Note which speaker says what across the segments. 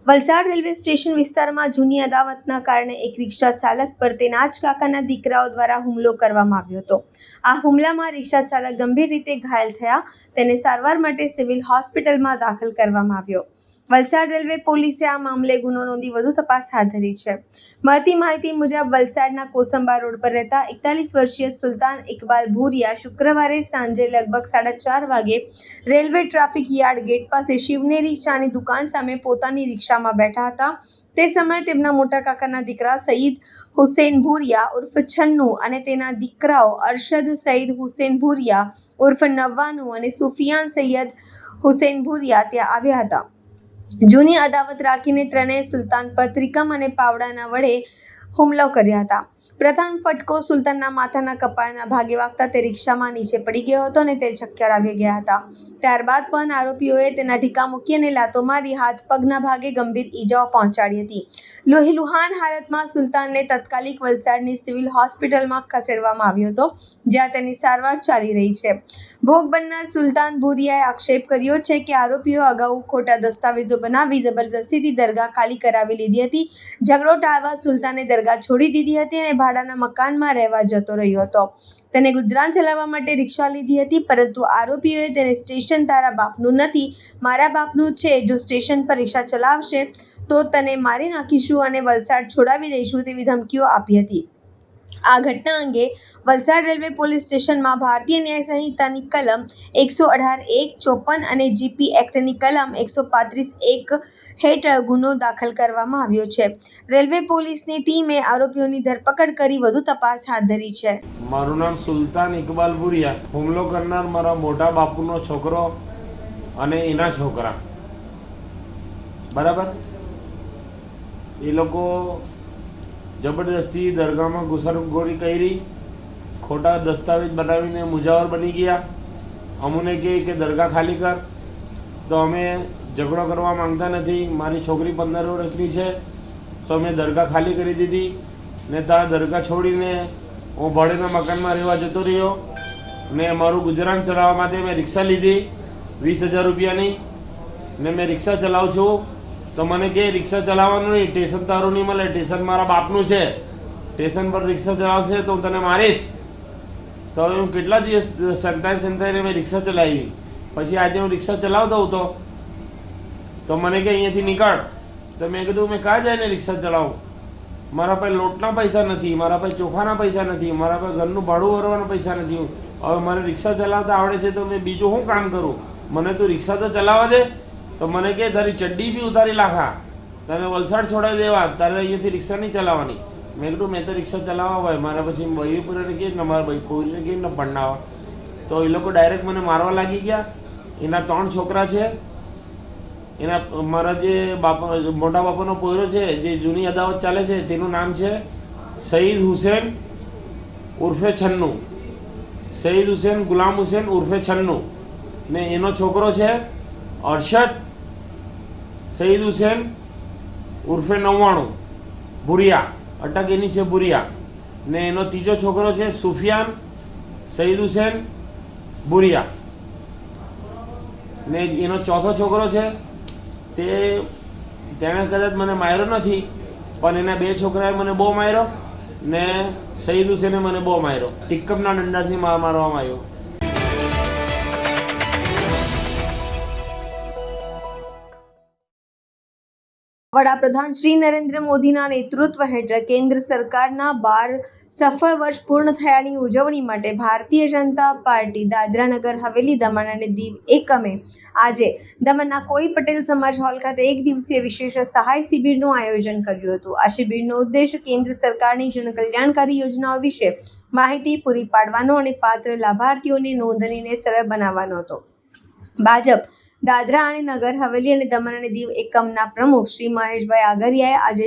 Speaker 1: Valsad railway station વિસ્તારમાં જૂની અદાવતના કારણે એક રિક્ષા ચાલક પર તેના જ કાકાના દીકરાઓ દ્વારા હુમલો કરવામાં આવ્યો હતો. આ હુમલામાં રિક્ષા ચાલક ગંભીર રીતે ઘાયલ થયા. તેને સારવાર માટે સિવિલ હોસ્પિટલમાં દાખલ કરવામાં આવ્યો. વલસાડ રેલવે પોલીસે આ મામલે ગુનો નોંધી વધુ તપાસ હાથ ધરી છે. મળતી માહિતી મુજબ વલસાડના કોસંબા રોડ પર રહેતા 41 વર્ષીય સુલતાન ઇકબાલ ભૂરિયા શુક્રવારે સાંજે લગભગ 4:30 વાગે રેલવે ટ્રાફિક યાર્ડ ગેટ પાસે શિવનેરી ચાની દુકાન સામે પોતાની રિક્ષામાં બેઠા હતા. તે સમયે તેમના મોટા કાકાના દીકરા સઈદ હુસેન ભૂરિયા ઉર્ફ છન્નુ અને તેના દીકરાઓ અરશદ સઈદ હુસેન ભૂરિયા ઉર્ફ નવ્વાનુ અને સુફિયાન સૈયદ હુસેન ભૂરિયા ત્યાં આવ્યા હતા. જૂની અદાવત રાખીને ત્રણેય સુલતાન પર ત્રિકમ અને પાવડાના વડે હુમલો કર્યા હતા. પ્રથમ ફટકો સુલતાનના માથાના કપાળના ભાગે વાગતા તે રિક્ષામાં નીચે પડી ગયો હતો અને તે ચક્કર આવી ગયા હતા. ત્યારબાદ પણ આરોપીઓએ તેના ઢીકા મૂકી અને લાતો મારી હાથ પગના ભાગે ગંભીર ઈજાઓ પહોંચાડી હતી. લોહીલુહાણ હાલતમાં સુલતાનને તાત્કાલિક વલસાડની સિવિલ હોસ્પિટલમાં ખસેડવામાં આવ્યો હતો, જ્યાં તેની સારવાર ચાલી રહી છે. ભોગ બનનાર સુલતાન ભૂરિયાએ આક્ષેપ કર્યો છે કે આરોપીઓ અગાઉ ખોટા દસ્તાવેજો બનાવી જબરજસ્તીથી દરગાહ ખાલી કરાવી લીધી હતી. ઝઘડો ટાળવા સુલતાને દરગાહ છોડી દીધી હતી અને ભાડાના મકાનમાં રહેવા જતો રહ્યો હતો. તેને ગુજરાન ચલાવવા માટે રિક્ષા લીધી હતી, પરંતુ આરોપીઓએ તેને સ્ટેશન તારા બાપનું નથી, મારા બાપનું છે, જો સ્ટેશન પર રિક્ષા ચલાવશે તો તને મારી નાખીશું અને વલસાડ છોડાવી દઈશું તેવી ધમકીઓ આપી હતી. આ ઘટના અંગે વલસાડ રેલવે પોલીસ સ્ટેશનમાં ભારતીય ન્યાય સંહિતાની કલમ 118(1) અને જીપી એક્ટની કલમ 135(1) હેઠળ ગુનો દાખલ કરવામાં આવ્યો છે. રેલવે પોલીસની ટીમે આરોપીઓની ધરપકડ કરી વધુ તપાસ હાથ ધરી છે.
Speaker 2: મારું નામ સુલતાન ઇકબાલ ભૂરિયા. હુમલો કરનાર મારા મોટા બાપુનો છોકરો અને એના છોકરા, બરાબર. એ લોકો જબરદસ્તી દરગાહમાં ઘૂસણખોરી કરી, ખોટા દસ્તાવેજ બનાવીને મુજાવર બની ગયા. અમને કહે કે દરગાહ ખાલી કર, તો અમે ઝઘડો કરવા માંગતા નથી. મારી છોકરી 15 વર્ષની છે, તો અમે દરગાહ ખાલી કરી દીધી ને ત્યાં દરગાહ છોડીને હું ભાડેના મકાનમાં રહેવા જતો રહ્યો ને મારું ગુજરાન ચલાવવા માટે મેં રિક્ષા લીધી 20,000 રૂપિયાની ને મેં રિક્ષા ચલાવું છું. તો મને કહે રિક્ષા ચલાવવાનું નહીં, સ્ટેશન તારું નહીં મળે, સ્ટેશન મારા બાપનું છે, સ્ટેશન પર રિક્ષા ચલાવશે તો હું તને મારીશ. તો હું કેટલા દિવસ સંતાઈને મેં રિક્ષા ચલાવી. પછી આજે હું રિક્ષા ચલાવતો હતો તો મને કે અહીંયાથી નીકળ. તો મેં કીધું મેં કાં જઈને રિક્ષા ચલાવું, મારા પાસે લોટના પૈસા નથી, મારા પાસે ચોખાના પૈસા નથી, મારા પાસે ઘરનું ભાડું ભરવાના પૈસા નથી. હવે મને રિક્ષા ચલાવતા આવડે છે તો મેં બીજું શું કામ કરું? મને તું રિક્ષા તો ચલાવવા દે. તો મને કહે તારી ચડ્ડી બી ઉતારી લાખા, તને વલસાડ છોડાવી દેવા, તારે અહીંયાથી રિક્ષા નહીં ચલાવવાની. મેં કીધું મેં તો રિક્ષા ચલાવવા હોય, મારા પછી બૈરીપુરાને કહે ને મારા ભાઈ પોરીને કહે ને ભણાવવા. તો એ લોકો ડાયરેક્ટ મને મારવા લાગી ગયા. એના 3 છોકરા છે. એના મારા જે મોટા બાપાનો પોયરો છે, જે જૂની અદાવત ચાલે છે, તેનું નામ છે સઈદ હુસેન ઉર્ફે છન્નુ. સઈદ હુસેન ગુલામ હુસેન ઉર્ફે છન્નુ ને એનો છોકરો છે અરશદ સઈદ હુસેન ઉર્ફે નવ્વાણું ભૂરિયા, અટક એની છે ભૂરિયા. ને એનો ત્રીજો છોકરો છે સુફિયાન સઈદ હુસેન ભૂરિયા. ને એનો ચોથો છોકરો છે તેણે કદાચ મને માર્યો નથી, પણ એના 2 છોકરાએ મને બહુ માર્યો ને સઈદ હુસેને મને બહુ માર્યો. ટિક્કમના દંડાથી મારવામાં આવ્યો.
Speaker 1: વડાપ્રધાન શ્રી નરેન્દ્ર મોદીના નેતૃત્વ હેઠળ કેન્દ્ર સરકારના 12 સફળ વર્ષ પૂર્ણ થયાની ઉજવણી માટે ભારતીય જનતા પાર્ટી દાદરા નગર હવેલી દમણ અને દીવ એકમે આજે દમણના કોઈ પટેલ સમાજ હોલ ખાતે 1 દિવસીય વિશેષ સહાય શિબિરનું આયોજન કર્યું હતું. આ શિબિરનો ઉદ્દેશ કેન્દ્ર સરકારની જનકલ્યાણકારી યોજનાઓ વિશે માહિતી પૂરી પાડવાનો અને પાત્ર લાભાર્થીઓની નોંધણીને સરળ બનાવવાનો હતો. ભાજપ દાદરા અને નગર હવેલી અને દમણ અને દીવ એકમના પ્રમુખ શ્રી મહેશભાઈ આગરિયાએ આજે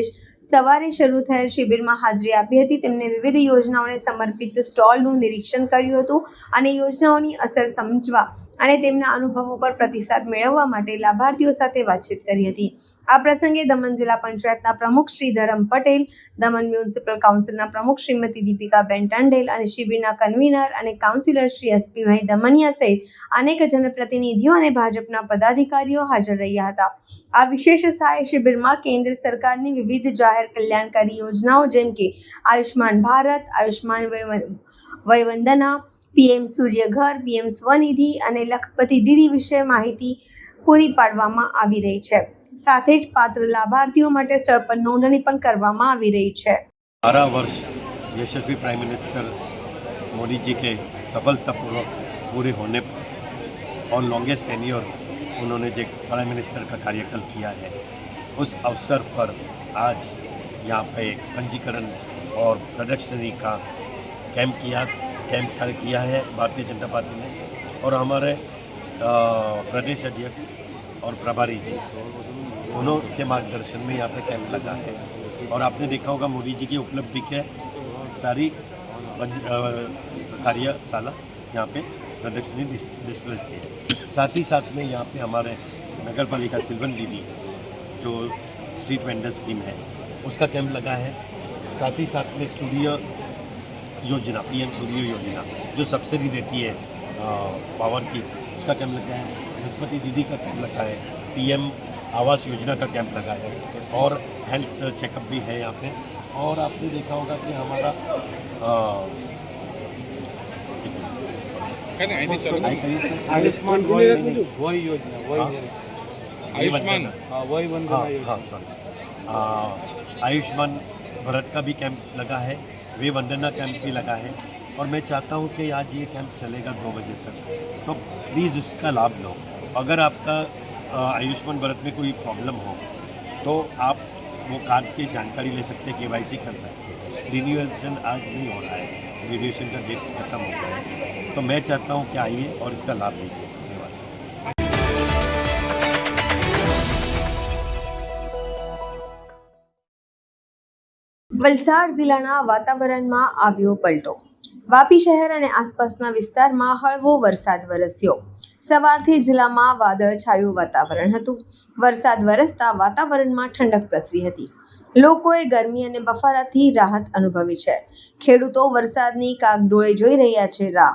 Speaker 1: સવારે શરૂ થયેલ શિબિરમાં હાજરી આપી હતી. તેમને વિવિધ યોજનાઓને સમર્પિત સ્ટોલનું નિરીક્ષણ કર્યું હતું અને યોજનાઓની અસર સમજવા અને તેમના અનુભવો પર પ્રતિસાદ મેળવવા માટે લાભાર્થીઓ સાથે વાતચીત કરી હતી. આ પ્રસંગે દમણ જિલ્લા પંચાયતના પ્રમુખ શ્રી ધરમ પટેલ, દમણ મ્યુનિસિપલ કાઉન્સિલના પ્રમુખ શ્રીમતી દીપિકાબેન ટંડેલ અને શિબિરના કન્વીનર અને કાઉન્સિલર શ્રી એસપીભાઈ દમનિયા સહિત અનેક જનપ્રતિનિધિઓ અને ભાજપના પદાધિકારીઓ હાજર રહ્યા હતા. આ વિશેષ સહાય શિબિરમાં કેન્દ્ર સરકારની વિવિધ જાહેર કલ્યાણકારી યોજનાઓ જેમ કે આયુષ્માન ભારત, આયુષ્માન વયવંદના, પીએમ સૂર્યઘર, પીએમ સ્વનિધિ અને લખપતિ દીદી વિશે માહિતી પૂરી પાડવામાં આવી રહી છે. સાથે જ પાત્ર લાભાર્થીઓ માટે સ્થળ પર નોંધણી પણ કરવામાં આવી રહી છે.
Speaker 3: 12 वर्ष यशस्वी प्राइम मिनिस्टर मोदी जी के सफलतापूर्वक पूरे होने पर और लॉन्गेस्ट टेन्योर उन्होंने जो प्राइम मिनिस्टर का कार्यकाल किया है, उस अवसर पर आज यहाँ पे पंजीकरण और प्रदर्शनी का कैंप किया है भारतीय जनता पार्टी ने, और हमारे प्रदेश अध्यक्ष और प्रभारी जी उन्हों के मार्गदर्शन में यहाँ पे कैंप लगा है. और आपने देखा होगा मोदी जी की उपलब्धि के सारी कार्यशाला यहाँ पे प्रदर्शनी डिस्प्ले की है. साथ ही साथ में यहाँ पे हमारे नगर पालिका सिल्वन बीबी जो स्ट्रीट वेंडर स्कीम है उसका कैंप लगा है. साथ ही साथ में सूर्य योजना, पीएम सूर्य योजना जो सब्सिडी देती है पावर की, उसका कैंप लगा है. लखपति दीदी का कैंप लगा है. पीएम आवास योजना का कैंप लगा है और हेल्थ चेकअप भी है यहाँ पे. और आपने देखा होगा कि हमारा आयुष्मान वही योजना आयुष्मान वही आयुष्मान भारत का भी कैंप लगा है, वे वंदना कैंप भी लगा है. और मैं चाहता हूँ कि आज ये कैंप चलेगा 2 बजे तक, तो प्लीज़ उसका लाभ लो. अगर आपका आयुष्मान भारत में कोई प्रॉब्लम हो तो आप वो कार्ड की जानकारी ले सकते हैं, KYC कर सकते हैं. रिन्यूएशन आज नहीं हो रहा है, रिन्यूएशन का डेट खत्म हो गया है. तो मैं चाहता हूँ कि आइए और इसका लाभ लीजिए. धन्यवाद.
Speaker 1: વલસાડ જિલ્લાના વાતાવરણમાં આવ્યો પલટો. વાપી શહેર અને આસપાસના વિસ્તારમાં હળવો વરસાદ વરસ્યો. સવારથી જિલ્લામાં વાદળછાયું વાતાવરણ હતું. વરસાદ વરસતા વાતાવરણમાં ઠંડક પ્રસરી હતી. લોકોએ ગરમી અને બફારાથી રાહત અનુભવી છે. ખેડૂતો વરસાદની કાગડોળે જોઈ રહ્યા છે રાહ.